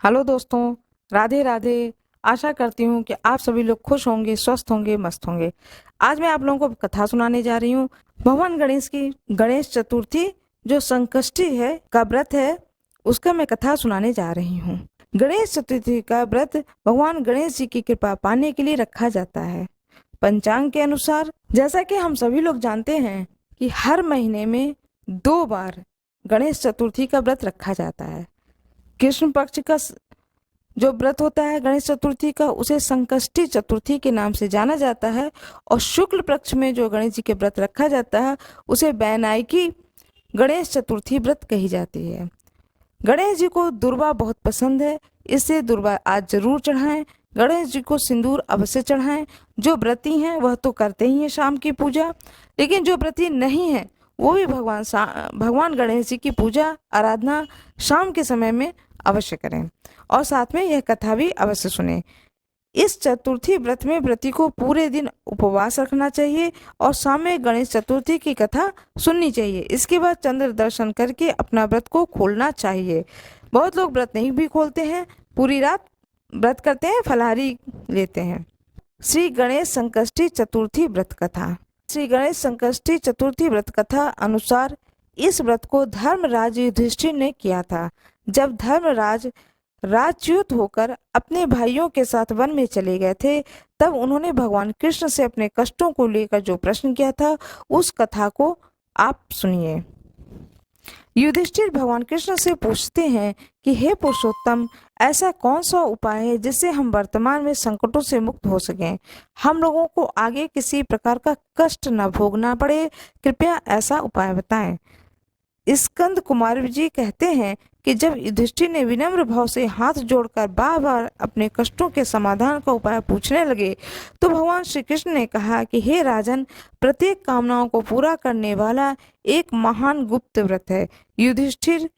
Hello दोस्तों। राधे राधे। आशा करती हूँ कि आप सभी लोग खुश होंगे, स्वस्थ होंगे, मस्त होंगे। आज मैं आप लोगों को कथा सुनाने जा रही हूँ भगवान गणेश की। गणेश चतुर्थी जो संकष्टी है का व्रत है, उसका मैं कथा सुनाने जा रही हूँ। गणेश चतुर्थी का व्रत भगवान गणेश जी की कृपा पाने के लिए रखा जाता है। पंचांग के अनुसार, जैसा कि हम सभी लोग जानते हैं कि हर महीने में 2 बार गणेश चतुर्थी का व्रत रखा जाता है। कृष्ण पक्ष का जो व्रत होता है गणेश चतुर्थी का, उसे संकष्टी चतुर्थी के नाम से जाना जाता है। और शुक्ल पक्ष में जो गणेश जी के व्रत रखा जाता है, उसे बैनायकी गणेश चतुर्थी व्रत कही जाती है। गणेश जी को दुर्वा बहुत पसंद है, इससे दुर्वा आज जरूर चढ़ाएं। गणेश जी को सिंदूर अवश्य चढ़ाएं। जो व्रती हैं वह तो करते ही हैं शाम की पूजा, लेकिन जो व्रती नहीं है वो भी भगवान गणेश जी की पूजा आराधना शाम के समय में अवश्य करें। और साथ में यह कथा भी अवश्य सुने। इस चतुर्थी व्रत में व्रती को पूरे दिन उपवास रखना चाहिए और शाम में गणेश चतुर्थी की कथा सुननी चाहिए। इसके बाद चंद्र दर्शन करके अपना व्रत को खोलना चाहिए। बहुत लोग व्रत नहीं भी खोलते हैं, पूरी रात व्रत करते हैं, फलाहारी लेते हैं। श्री गणेश संकष्टी चतुर्थी व्रत कथा। श्री गणेश संकष्टी चतुर्थी व्रत कथा अनुसार इस व्रत को धर्मराज युधिष्ठिर ने किया था। जब धर्मराज राजच्युत होकर अपने भाइयों के साथ वन में चले गए थे, तब उन्होंने भगवान कृष्ण से अपने कष्टों को लेकर जो प्रश्न किया था, उस कथा को आप सुनिए। युधिष्ठिर भगवान कृष्ण से पूछते हैं कि हे पुरुषोत्तम, ऐसा कौन सा उपाय है जिससे हम वर्तमान में संकटों से मुक्त हो सकें, हम लोगों को आगे किसी प्रकार का कष्ट न भोगना पड़े। कृपया ऐसा उपाय बताएं। स्कंद कुमार जी कहते हैं कि जब युधिष्ठिर ने विनम्र भाव से हाथ जोड़कर बार बार अपने कष्टों के समाधान का उपाय पूछने लगे, तो भगवान श्री कृष्ण ने कहा कि हे राजन, प्रत्येक कामनाओं को पूरा करने वाला एक महान गुप्त व्रत है। युधिष्ठिर,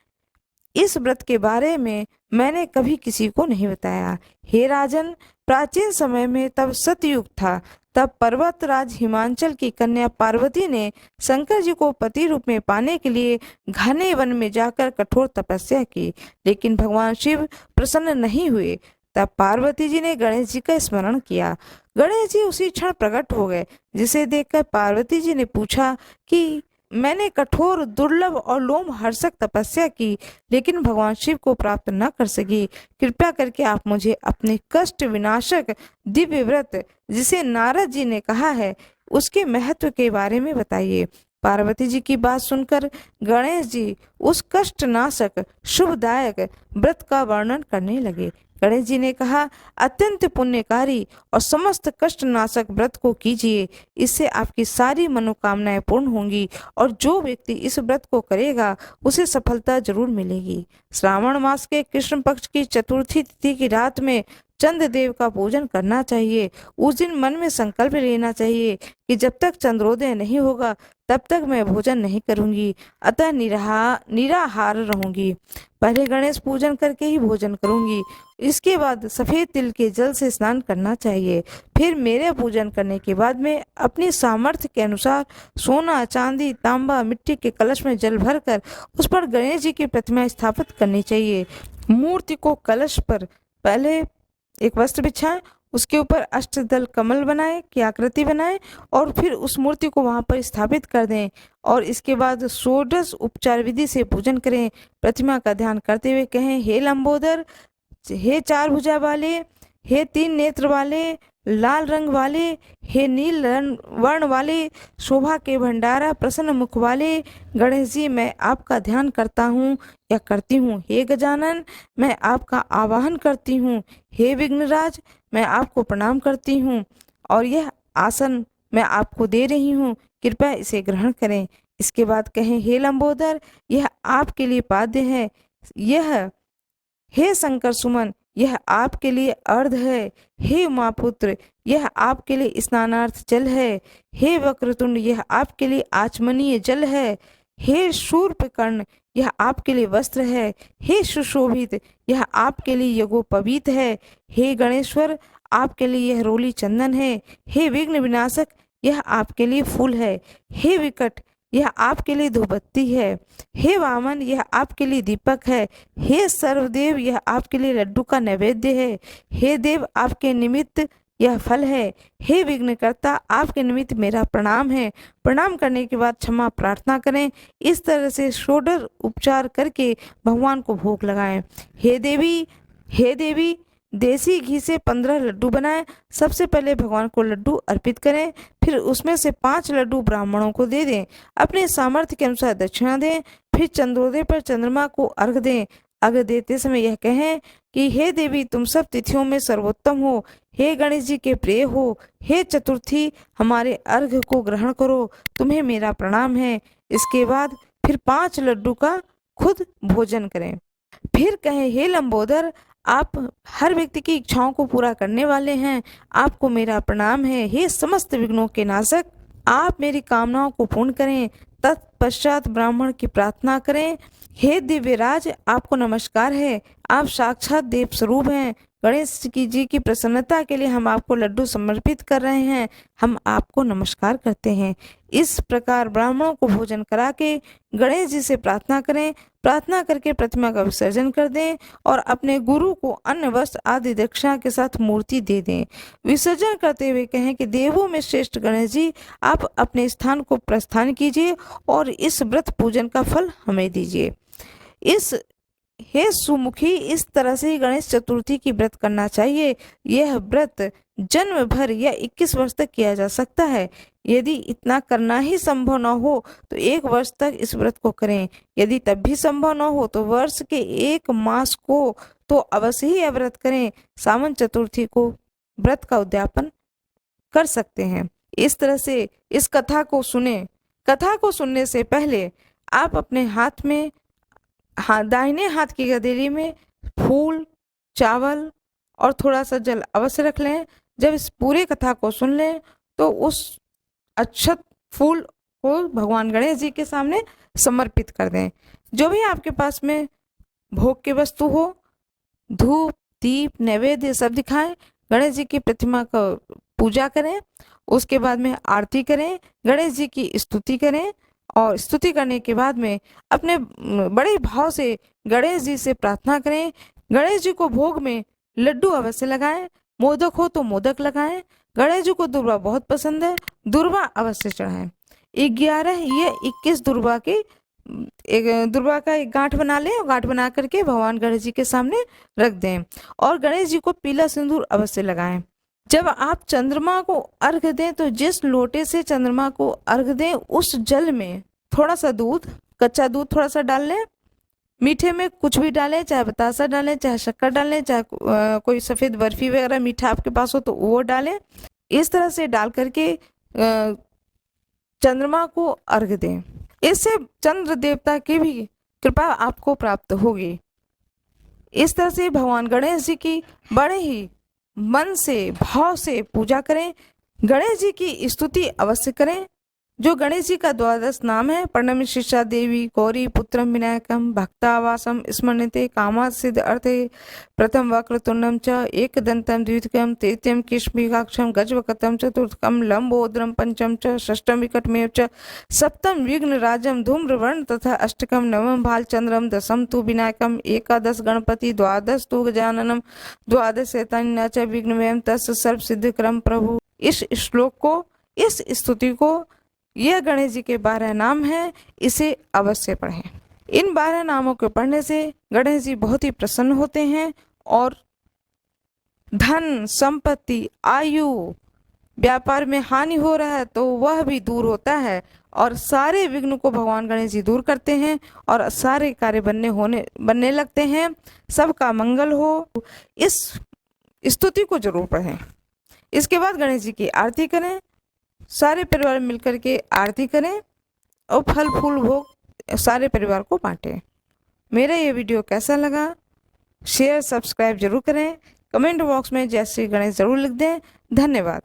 इस व्रत के बारे में मैंने कभी किसी को नहीं बताया। हे राजन, प्राचीन समय में तब सतयुग था। तब पर्वतराज हिमांचल की कन्या पार्वती ने शंकर जी को पति रूप में पाने के लिए घने वन में जाकर कठोर तपस्या की, लेकिन भगवान शिव प्रसन्न नहीं हुए। तब पार्वती जी ने गणेश जी का स्मरण किया। गणेश जी उसी क्षण प्रकट हो गए, जिसे देखकर पार्वती जी ने पूछा कि मैंने कठोर, दुर्लभ और लोमहर्षक तपस्या की, लेकिन भगवान शिव को प्राप्त न कर सकी। कृपया करके आप मुझे अपने कष्ट विनाशक दिव्य व्रत, जिसे नारद जी ने कहा है, उसके महत्व के बारे में बताइए। पार्वती जी की बात सुनकर गणेश जी उस कष्टनाशक शुभदायक व्रत का वर्णन करने लगे। गणेश जी ने कहा, अत्यंत पुण्यकारी और समस्त कष्टनाशक व्रत को कीजिए। इससे आपकी सारी मनोकामनाएं पूर्ण होंगी और जो व्यक्ति इस व्रत को करेगा उसे सफलता जरूर मिलेगी। श्रावण मास के कृष्ण पक्ष की चतुर्थी तिथि की रात में चंद्रदेव का पूजन करना चाहिए। उस दिन मन में संकल्प लेना चाहिए कि जब तक चंद्रोदय नहीं होगा तब तक मैं भोजन नहीं करूंगी, अतः निराहार रहूंगी। पहले गणेश पूजन करके ही भोजन करूंगी। इसके बाद सफेद तिल के जल से स्नान करना चाहिए। फिर मेरे पूजन करने के बाद में अपनी सामर्थ्य के अनुसार सोना, चांदी, तांबा, मिट्टी के कलश में जल भरकर उस पर गणेश जी की प्रतिमा स्थापित करनी चाहिए। मूर्ति को कलश पर पहले एक वस्त्र बिछाएं, उसके ऊपर अष्टदल कमल बनाएं की आकृति बनाएं और फिर उस मूर्ति को वहां पर स्थापित कर दें। और इसके बाद षोडश उपचार विधि से पूजन करें। प्रतिमा का ध्यान करते हुए कहें, हे लंबोदर, हे 4 भुजा वाले, हे 3 नेत्र वाले, लाल रंग वाले, हे नील वर्ण वाले, शोभा के भंडारा, प्रसन्न मुख वाले गणेश जी, मैं आपका ध्यान करता हूँ या करती हूँ। हे गजानन, मैं आपका आवाहन करती हूँ। हे विघ्नराज, मैं आपको प्रणाम करती हूँ और यह आसन मैं आपको दे रही हूँ, कृपया इसे ग्रहण करें। इसके बाद कहें, हे लंबोदर, यह आपके लिए पाद्य है। यह हे शंकर सुमन, यह आपके लिए अर्ध है। हे उमापुत्र, यह आपके लिए स्नानार्थ जल है। हे वक्रतुंड, यह आपके लिए आचमनीय जल है। हे शूर्पकर्ण, यह आपके लिए वस्त्र है। हे सुशोभित, यह आपके लिए यज्ञोपवीत है। हे गणेश्वर, आपके लिए यह रोली चंदन है। हे विघ्न विनाशक, यह आपके लिए फूल है। हे विकट, यह आपके लिए धूपबत्ती है। हे वामन, यह आपके लिए दीपक है। हे सर्वदेव, यह आपके लिए लड्डू का नैवेद्य है। हे देव, आपके निमित्त यह फल है। हे विघ्नकर्ता, आपके निमित्त मेरा प्रणाम है। प्रणाम करने के बाद क्षमा प्रार्थना करें। इस तरह से षोडश उपचार करके भगवान को भोग लगाएं। हे देवी, देसी घी से 15 लड्डू बनाएं। सबसे पहले भगवान को लड्डू अर्पित करें, फिर उसमें से 5 लड्डू ब्राह्मणों को दे दें। अपने सामर्थ्य के अनुसार दक्षिणा दें। फिर चंद्रोदय पर चंद्रमा को अर्घ दें। अर्घ देते समय यह कहें कि हे देवी, तुम सब तिथियों में सर्वोत्तम हो। हे गणेश जी के प्रिय हो। हे चतुर्थी, हमारे अर्घ को ग्रहण करो। तुम्हें मेरा प्रणाम है। इसके बाद फिर 5 लड्डू का खुद भोजन करें। फिर कहें, हे लंबोदर, आप हर व्यक्ति की इच्छाओं को पूरा करने वाले हैं। आपको मेरा प्रणाम है। हे समस्त विघ्नों के नाशक, आप मेरी कामनाओं को पूर्ण करें। तत्पश्चात ब्राह्मण की प्रार्थना करें। हे दिव्यराज, आपको नमस्कार है। आप साक्षात देव स्वरूप हैं। गणेश जी की प्रसन्नता के लिए हम आपको लड्डू समर्पित कर रहे हैं। हम आपको नमस्कार करते हैं। इस प्रकार ब्राह्मणों को भोजन करा के गणेश जी से प्रार्थना करें। प्रार्थना करके प्रतिमा का विसर्जन कर दें और अपने गुरु को अन्न वस्त्र आदि दक्षिणा के साथ मूर्ति दे दें। विसर्जन करते हुए कहें कि देवों में श्रेष्ठ गणेश जी, आप अपने स्थान को प्रस्थान कीजिए और इस व्रत पूजन का फल हमें दीजिए। हे सुमुखी, इस तरह से ही गणेश चतुर्थी की व्रत करना चाहिए। यह व्रत जन्म भर या 21 वर्ष तक किया जा सकता है। यदि इतना करना ही संभव न हो तो 1 वर्ष तक इस व्रत को करें। यदि तब भी संभव न हो तो वर्ष के 1 मास को तो अवश्य ही यह व्रत करें। सावन चतुर्थी को व्रत का उद्यापन कर सकते हैं। इस तरह से इस कथा को सुने। कथा को सुनने से पहले आप अपने हाथ में दाहिने हाथ की हथेली में फूल, चावल और थोड़ा सा जल अवश्य रख लें। जब इस पूरे कथा को सुन लें तो उस अक्षत फूल को भगवान गणेश जी के सामने समर्पित कर दें। जो भी आपके पास में भोग की वस्तु हो, धूप, दीप, नैवेद्य सब दिखाएं। गणेश जी की प्रतिमा का पूजा करें। उसके बाद में आरती करें, गणेश जी की स्तुति करें और स्तुति करने के बाद में अपने बड़े भाव से गणेश जी से प्रार्थना करें। गणेश जी को भोग में लड्डू अवश्य लगाएं। मोदक हो तो मोदक लगाएं। गणेश जी को दुर्वा बहुत पसंद है, दुर्वा अवश्य चढ़ाएं। 11 या 21 दुर्वा का एक गांठ बना लें और गांठ बना करके भगवान गणेश जी के सामने रख दें और गणेश जी को पीला सिंदूर अवश्य लगाएं। जब आप चंद्रमा को अर्घ दें तो जिस लोटे से चंद्रमा को अर्घ दें उस जल में थोड़ा सा दूध, कच्चा दूध थोड़ा सा डाल लें। मीठे में कुछ भी डालें, चाहे बतासा डालें, चाहे शक्कर डालें, चाहे कोई सफ़ेद बर्फी वगैरह मीठा आपके पास हो तो वो डालें। इस तरह से डाल करके चंद्रमा को अर्घ दें। इससे चंद्र देवता की भी कृपा आपको प्राप्त होगी। इस तरह से भगवान गणेश जी की बड़े ही मन से, भाव से पूजा करें। गणेश जी की स्तुति अवश्य करें। जो गणेश जी का 12 नाम है, प्रणम्य शिष्या देवी गौरी पुत्रम विनायकम भक्तावासम स्मरणते कामात् सिद्ध अर्थे प्रथम वक्रतुंडम च एकदंतम द्वितीयम तृतीयम कृष्णविकाक्षम गजवक्त्रम चतुर्थकम लंबोदरम पंचम च षष्ठम विकटमेव च सप्तम विघ्नराजम धूम्रवर्ण तथा अष्टकम नवम भालचंद्रम दशम तु विनायकम एकादश गणपति द्वादश तु गजाननम द्वादश शैतान्या च विघ्नमयम तस् सर्व सिद्धिकरम प्रभु। इस श्लोक को, इस स्तुति को, यह गणेश जी के 12 नाम हैं, इसे अवश्य पढ़ें। इन 12 नामों को पढ़ने से गणेश जी बहुत ही प्रसन्न होते हैं और धन, संपत्ति, आयु, व्यापार में हानि हो रहा है तो वह भी दूर होता है और सारे विघ्न को भगवान गणेश जी दूर करते हैं और सारे कार्य बनने लगते हैं। सबका मंगल हो। इस स्तुति को जरूर पढ़ें। इसके बाद गणेश जी की आरती करें। सारे परिवार मिलकर के आरती करें और फल फूल भोग सारे परिवार को बांटें। मेरा ये वीडियो कैसा लगा, शेयर सब्सक्राइब जरूर करें। कमेंट बॉक्स में जय श्री गणेश जरूर लिख दें। धन्यवाद।